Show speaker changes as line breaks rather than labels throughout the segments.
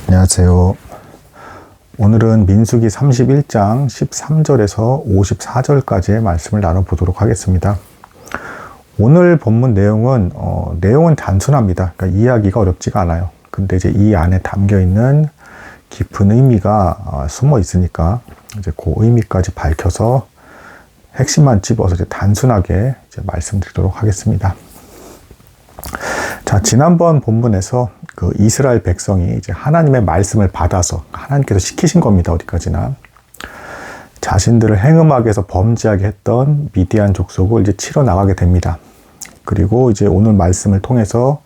안녕하세요. 오늘은 민수기 31장 13절에서 54절까지의 말씀을 나눠보도록 하겠습니다. 오늘 본문 내용은 단순합니다. 그러니까 이해하기가 어렵지가 않아요. 근데 이제 이 안에 담겨 있는 깊은 의미가 숨어 있으니까 이제 그 의미까지 밝혀서 핵심만 집어서 이제 단순하게 이제 말씀드리도록 하겠습니다. 자, 지난번 본문에서 그 이스라엘 백성이 이제 하나님의 말씀을 받아서 하나님께서 시키신 겁니다. 어디까지나. 자신들을 행음하게 해서 범죄하게 했던 미디안 족속을 이제 치러 나가게 됩니다. 그리고 이제 오늘 말씀을 통해서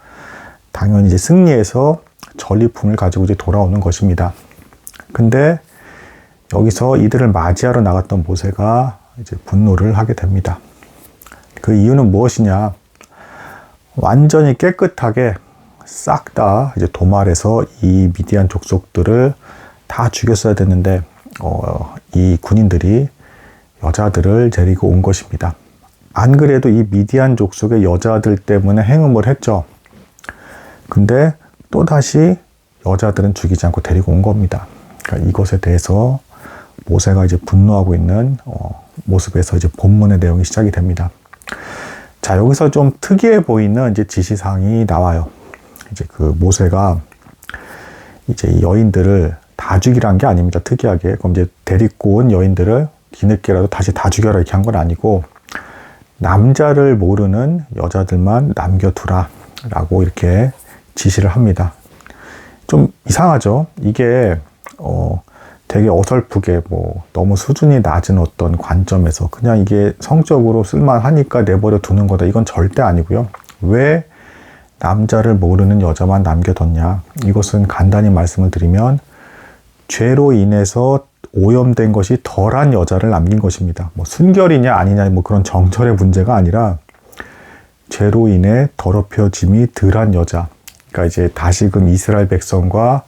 당연히 이제 승리해서 전리품을 가지고 이제 돌아오는 것입니다. 근데 여기서 이들을 맞이하러 나갔던 모세가 이제 분노를 하게 됩니다. 그 이유는 무엇이냐? 완전히 깨끗하게 싹 다 이제 도말해서 이 미디안 족속들을 다 죽였어야 됐는데 이 군인들이 여자들을 데리고 온 것입니다. 안 그래도 이 미디안 족속의 여자들 때문에 행음을 했죠. 근데 또다시 여자들은 죽이지 않고 데리고 온 겁니다. 그러니까 이것에 대해서 모세가 이제 분노하고 있는 모습에서 이제 본문의 내용이 시작이 됩니다. 자, 여기서 좀 특이해 보이는 이제 지시사항이 나와요. 이제 그 모세가 이제 이 여인들을 다 죽이란 게 아닙니다. 특이하게. 그럼 이제 데리고 온 여인들을 뒤늦게라도 다시 다 죽여라 이렇게 한 건 아니고 남자를 모르는 여자들만 남겨두라 라고 이렇게 지시를 합니다. 좀 이상하죠? 이게 되게 어설프게 너무 수준이 낮은 어떤 관점에서 그냥 이게 성적으로 쓸만하니까 내버려 두는 거다. 이건 절대 아니고요. 왜 남자를 모르는 여자만 남겨뒀냐? 이것은 간단히 말씀을 드리면 죄로 인해서 오염된 것이 덜한 여자를 남긴 것입니다. 순결이냐 아니냐 그런 정절의 문제가 아니라 죄로 인해 더럽혀짐이 덜한 여자. 그러니까 이제 다시금 이스라엘 백성과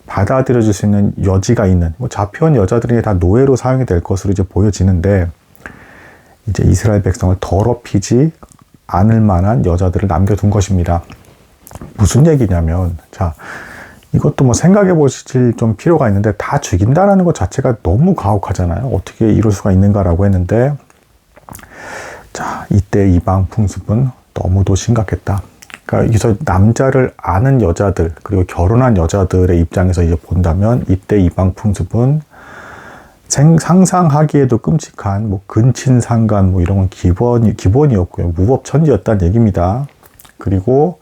받아들여줄 수 있는 여지가 있는 잡혀온 여자들이 다 노예로 사용이 될 것으로 이제 보여지는데 이제 이스라엘 백성을 더럽히지 않을 만한 여자들을 남겨둔 것입니다. 무슨 얘기냐면 자 이것도 생각해 보실 좀 필요가 있는데 다 죽인다라는 것 자체가 너무 가혹하잖아요. 어떻게 이럴 수가 있는가라고 했는데 자 이때 이방 풍습은 너무도 심각했다. 그러니까 여기서 남자를 아는 여자들 그리고 결혼한 여자들의 입장에서 이제 본다면 이때 이방 풍습은 상상하기에도 끔찍한 근친상간 이런 건 기본이었고요. 무법천지였다는 얘기입니다. 그리고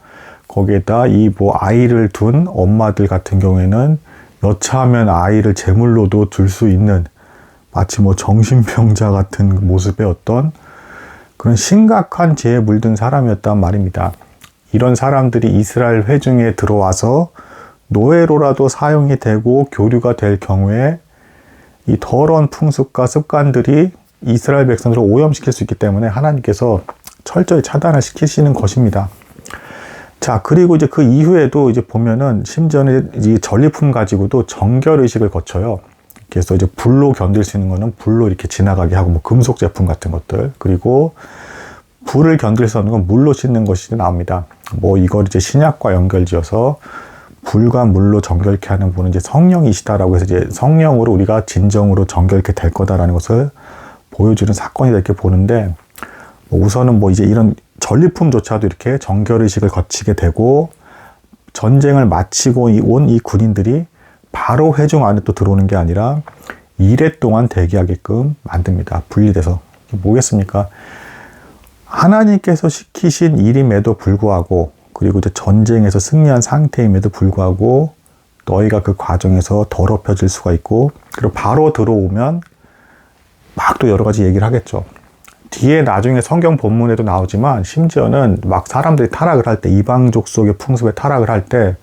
거기에다 이 아이를 둔 엄마들 같은 경우에는 여차하면 아이를 제물로도 둘 수 있는 마치 정신병자 같은 모습의 어떤 그런 심각한 죄에 물든 사람이었단 말입니다. 이런 사람들이 이스라엘 회중에 들어와서 노예로라도 사용이 되고 교류가 될 경우에 이 더러운 풍습과 습관들이 이스라엘 백성들을 오염시킬 수 있기 때문에 하나님께서 철저히 차단을 시키시는 것입니다. 자, 그리고 이제 그 이후에도 이제 보면은 심지어는 이 전리품 가지고도 정결의식을 거쳐요. 그래서 이제 불로 견딜 수 있는 거는 불로 이렇게 지나가게 하고 금속 제품 같은 것들 그리고 불을 견딜 수 없는 건 물로 씻는 것이 나옵니다. 이걸 이제 신약과 연결지어서 불과 물로 정결케 하는 분은 이제 성령이시다라고 해서 이제 성령으로 우리가 진정으로 정결케 될 거다라는 것을 보여주는 사건이다 이렇게 보는데 우선은 이제 이런 전리품조차도 이렇게 정결의식을 거치게 되고 전쟁을 마치고 온 이 군인들이 바로 회중 안에 또 들어오는 게 아니라 2회 동안 대기하게끔 만듭니다. 분리돼서. 뭐겠습니까? 하나님께서 시키신 일임에도 불구하고 그리고 이제 전쟁에서 승리한 상태임에도 불구하고 너희가 그 과정에서 더럽혀질 수가 있고 그리고 바로 들어오면 막 또 여러 가지 얘기를 하겠죠. 뒤에 나중에 성경 본문에도 나오지만 심지어는 사람들이 타락을 할 때 이방족 속의 풍습에 타락을 할 때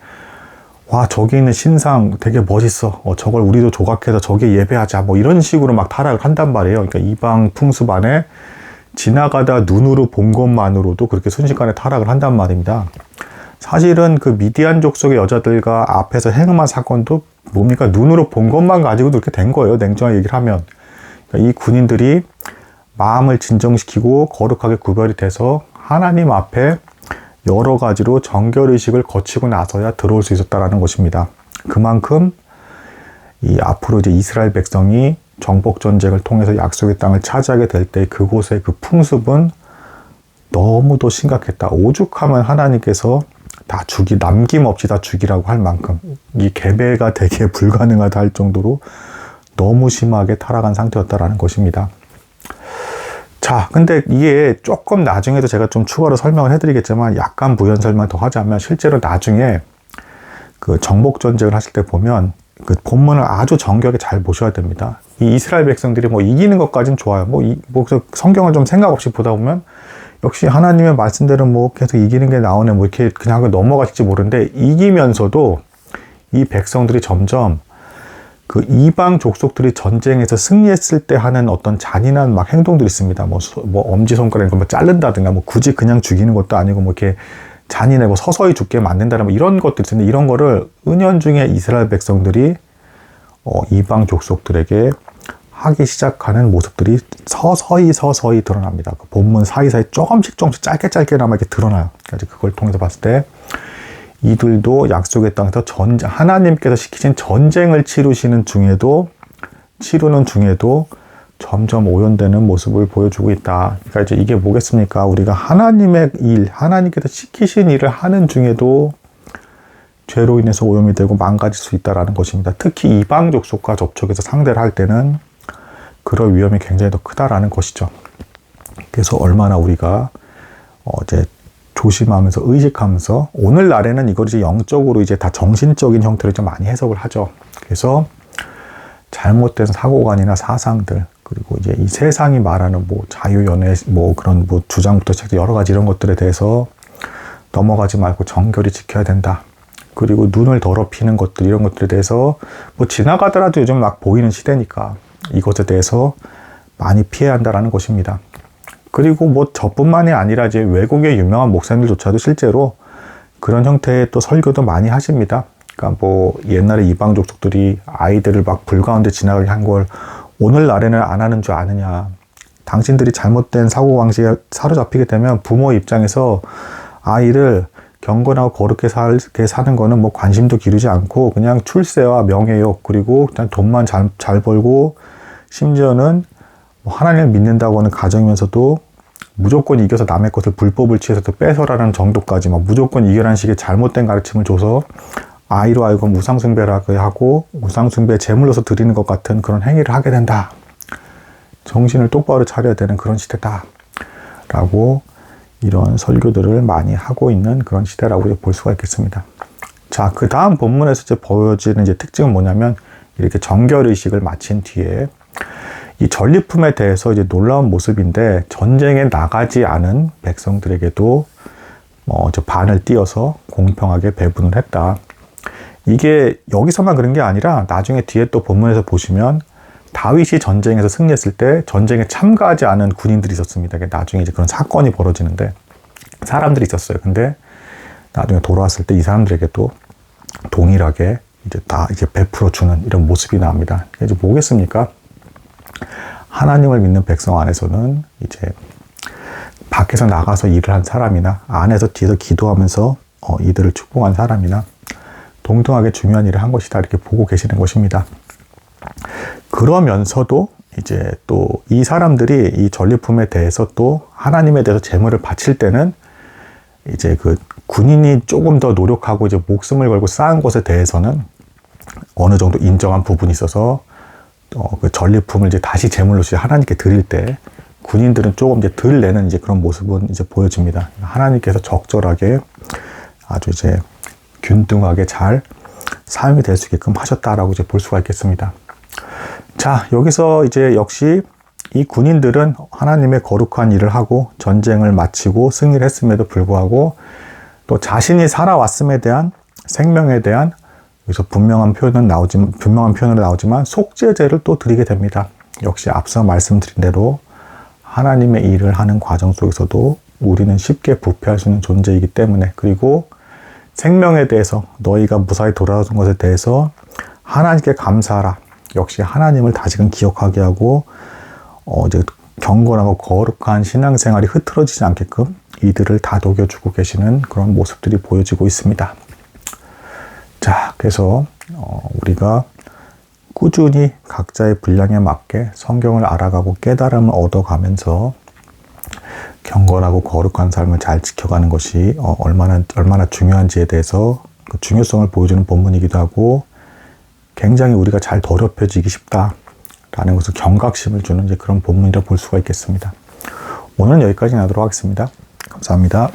와 저기 있는 신상 되게 멋있어. 저걸 우리도 조각해서 저기에 예배하자. 이런 식으로 타락을 한단 말이에요. 그러니까 이방 풍습 안에 지나가다 눈으로 본 것만으로도 그렇게 순식간에 타락을 한단 말입니다. 사실은 그 미디안 족속의 여자들과 앞에서 행음한 사건도 뭡니까? 눈으로 본 것만 가지고도 이렇게 된 거예요. 냉정하게 얘기를 하면. 그러니까 이 군인들이 마음을 진정시키고 거룩하게 구별이 돼서 하나님 앞에 여러 가지로 정결의식을 거치고 나서야 들어올 수 있었다는 것입니다. 그만큼 이 앞으로 이제 이스라엘 백성이 정복 전쟁을 통해서 약속의 땅을 차지하게 될 때 그곳의 그 풍습은 너무도 심각했다. 오죽하면 하나님께서 다 남김없이 다 죽이라고 할 만큼 이 계배가 되게 불가능하다 할 정도로 너무 심하게 타락한 상태였다라는 것입니다. 자, 근데 이게 조금 나중에도 제가 좀 추가로 설명을 해드리겠지만 약간 부연 설명 더 하자면 실제로 나중에 그 정복 전쟁을 하실 때 보면 그 본문을 아주 정교하게 잘 보셔야 됩니다. 이 이스라엘 백성들이 뭐 이기는 것까진 좋아요. 뭐 성경을 좀 생각 없이 보다 보면 역시 하나님의 말씀대로 뭐 계속 이기는 게 나오네 뭐 이렇게 그냥 넘어가실지 모르는데 이기면서도 이 백성들이 점점 그 이방 족속들이 전쟁에서 승리했을 때 하는 어떤 잔인한 막 행동들이 있습니다. 뭐 엄지손가락을 뭐 자른다든가 뭐 굳이 그냥 죽이는 것도 아니고 뭐 이렇게 잔인해 뭐 서서히 죽게 만든다는 뭐 이런 것들이 있는데 이런 거를 은연중에 이스라엘 백성들이 이방 족속들에게 하기 시작하는 모습들이 서서히 드러납니다. 그 본문 사이사이 조금씩 짧게나마 이렇게 드러나요. 그러니까 그걸 통해서 봤을 때 이들도 약속의 땅에서 하나님께서 시키신 전쟁을 치르는 중에도 점점 오염되는 모습을 보여주고 있다. 그러니까 이제 이게 뭐겠습니까? 우리가 하나님의 일, 하나님께서 시키신 일을 하는 중에도 죄로 인해서 오염이 되고 망가질 수 있다는 것입니다. 특히 이방 족속과 접촉해서 상대를 할 때는 그럴 위험이 굉장히 더 크다라는 것이죠. 그래서 얼마나 우리가 이제 조심하면서 의식하면서 오늘날에는 이걸 이제 영적으로 이제 다 정신적인 형태로 좀 많이 해석을 하죠. 그래서 잘못된 사고관이나 사상들 그리고 이제 이 세상이 말하는 뭐 자유연애 뭐 그런 뭐 주장부터 시작해서 여러 가지 이런 것들에 대해서 넘어가지 말고 정결히 지켜야 된다. 그리고 눈을 더럽히는 것들 이런 것들에 대해서 뭐 지나가더라도 요즘 막 보이는 시대니까 이것에 대해서 많이 피해야 한다라는 것입니다. 그리고 뭐 저뿐만이 아니라 이제 외국의 유명한 목사님들조차도 실제로 그런 형태의 또 설교도 많이 하십니다. 그러니까 뭐 옛날에 이방 족속들이 아이들을 막 불 가운데 지나가게 한 걸 오늘날에는 안 하는 줄 아느냐. 당신들이 잘못된 사고방식에 사로잡히게 되면 부모 입장에서 아이를 경건하고 거룩하게 사는 거는 뭐 관심도 기르지 않고 그냥 출세와 명예욕 그리고 그냥 돈만 잘 벌고 심지어는 뭐 하나님을 믿는다고 하는 가정이면서도 무조건 이겨서 남의 것을 불법을 취해서 또 뺏어라는 정도까지 막 무조건 이겨라는 식의 잘못된 가르침을 줘서 아이로 하여금 우상숭배를 하고 우상숭배 제물로서 드리는 것 같은 그런 행위를 하게 된다. 정신을 똑바로 차려야 되는 그런 시대다. 라고 이런 설교들을 많이 하고 있는 그런 시대라고 볼 수가 있겠습니다. 자, 그 다음 본문에서 이제 보여지는 이제 특징은 뭐냐면 이렇게 정결의식을 마친 뒤에 이 전리품에 대해서 이제 놀라운 모습인데 전쟁에 나가지 않은 백성들에게도 저 반을 띄어서 공평하게 배분을 했다. 이게 여기서만 그런 게 아니라 나중에 뒤에 또 본문에서 보시면 다윗이 전쟁에서 승리했을 때 전쟁에 참가하지 않은 군인들이 있었습니다. 나중에 이제 그런 사건이 벌어지는데 사람들이 있었어요. 근데 나중에 돌아왔을 때 이 사람들에게도 동일하게 이제 다 이제 베풀어 주는 이런 모습이 나옵니다. 이제 뭐겠습니까? 하나님을 믿는 백성 안에서는 이제 밖에서 나가서 일을 한 사람이나 안에서 뒤에서 기도하면서 이들을 축복한 사람이나 동등하게 중요한 일을 한 것이다 이렇게 보고 계시는 것입니다. 그러면서도 이제 또 이 사람들이 이 전리품에 대해서 또 하나님에 대해서 제물을 바칠 때는 이제 그 군인이 조금 더 노력하고 이제 목숨을 걸고 쌓은 것에 대해서는 어느 정도 인정한 부분이 있어서 그 전리품을 이제 다시 제물로 하나님께 드릴 때 군인들은 조금 이제 덜 내는 이제 그런 모습은 이제 보여집니다. 하나님께서 적절하게 아주 이제 균등하게 잘 사용이 될 수 있게끔 하셨다라고 이제 볼 수가 있겠습니다. 자, 여기서 이제 역시 이 군인들은 하나님의 거룩한 일을 하고 전쟁을 마치고 승리를 했음에도 불구하고 또 자신이 살아왔음에 대한 생명에 대한 여기서 분명한 표현은 나오지만 속죄제를 또 드리게 됩니다. 역시 앞서 말씀드린 대로 하나님의 일을 하는 과정 속에서도 우리는 쉽게 부패할 수 있는 존재이기 때문에 그리고 생명에 대해서 너희가 무사히 돌아온 것에 대해서 하나님께 감사하라. 역시 하나님을 다시금 기억하게 하고 이제 경건하고 거룩한 신앙생활이 흐트러지지 않게끔 이들을 다독여주고 계시는 그런 모습들이 보여지고 있습니다. 자, 그래서 우리가 꾸준히 각자의 분량에 맞게 성경을 알아가고 깨달음을 얻어가면서 경건하고 거룩한 삶을 잘 지켜가는 것이 얼마나 중요한지에 대해서 그 중요성을 보여주는 본문이기도 하고, 굉장히 우리가 잘 더럽혀지기 쉽다라는 것을 경각심을 주는 이제 그런 본문이라 볼 수가 있겠습니다. 오늘은 여기까지 하도록 하겠습니다. 감사합니다.